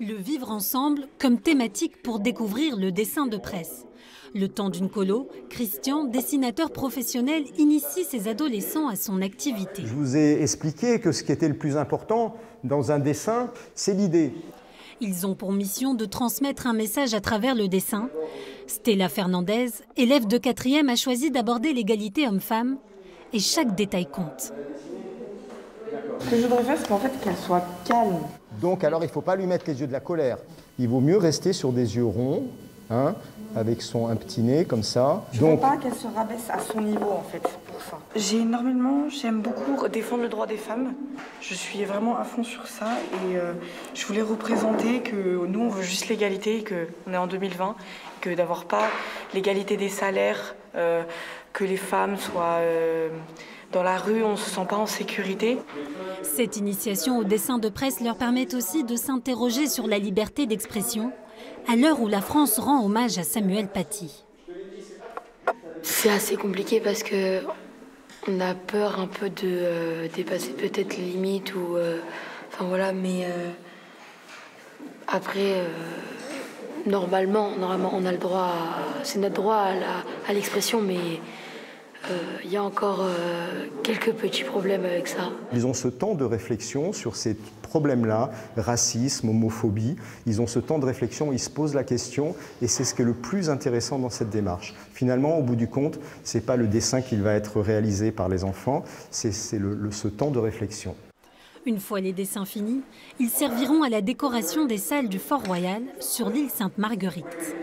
Le vivre ensemble comme thématique pour découvrir le dessin de presse. Le temps d'une colo, Christian, dessinateur professionnel, initie ses adolescents à son activité. Je vous ai expliqué que ce qui était le plus important dans un dessin, c'est l'idée. Ils ont pour mission de transmettre un message à travers le dessin. Stella Fernandez, élève de 4e, a choisi d'aborder l'égalité homme-femme et chaque détail compte. Ce que je voudrais faire, c'est qu'en fait, qu'elle soit calme. Donc alors il ne faut pas lui mettre les yeux de la colère. Il vaut mieux rester sur des yeux ronds, hein, avec un petit nez comme ça. Je ne veux pas qu'elle se rabaisse à son niveau en fait, pour ça. J'aime beaucoup défendre le droit des femmes. Je suis vraiment à fond sur ça et je voulais représenter que nous on veut juste l'égalité, qu'on est en 2020, que d'avoir pas l'égalité des salaires, que les femmes soient dans la rue, on ne se sent pas en sécurité. Cette initiation au dessin de presse leur permet aussi de s'interroger sur la liberté d'expression à l'heure où la France rend hommage à Samuel Paty. C'est assez compliqué parce que on a peur un peu de dépasser peut-être les limites ou enfin voilà, mais après normalement on a le droit, c'est notre droit à l'expression, mais il y a encore quelques petits problèmes avec ça. Ils ont ce temps de réflexion sur ces problèmes-là, racisme, homophobie. Ils ont ce temps de réflexion, ils se posent la question et c'est ce qui est le plus intéressant dans cette démarche. Finalement, au bout du compte, ce n'est pas le dessin qui va être réalisé par les enfants, c'est ce temps de réflexion. Une fois les dessins finis, ils serviront à la décoration des salles du Fort Royal sur l'île Sainte-Marguerite.